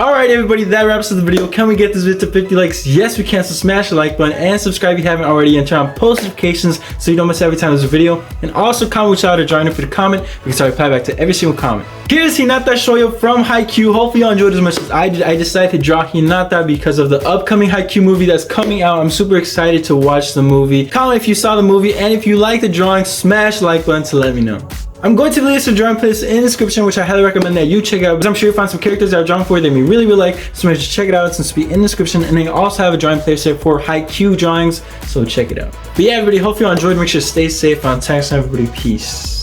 Alright everybody, that wraps up the video. Can we get this video to 50 likes? Yes we can, so smash the like button and subscribe if you haven't already, and turn on post notifications so you don't miss every time there's a video. And also comment which out or join in for the comment. We can start reply back to every single comment. Here's Hinata Shoyo from HAIKYUU. Hopefully y'all enjoyed as much as I did. I decided to draw Hinata because of the upcoming HAIKYUU movie that's coming out. I'm super excited to watch the movie. Comment if you saw the movie, and if you like the drawing, smash the like button to let me know. I'm going to leave some drawing playlists in the description, which I highly recommend that you check out, because I'm sure you'll find some characters that are drawn for you that you really like. So make sure to check it out, since it'll be in the description. And I also have a drawing playlist there for HAIKYUU drawings, so check it out. But yeah, everybody, hopefully you all enjoyed. Make sure to stay safe. Until next time, everybody, peace.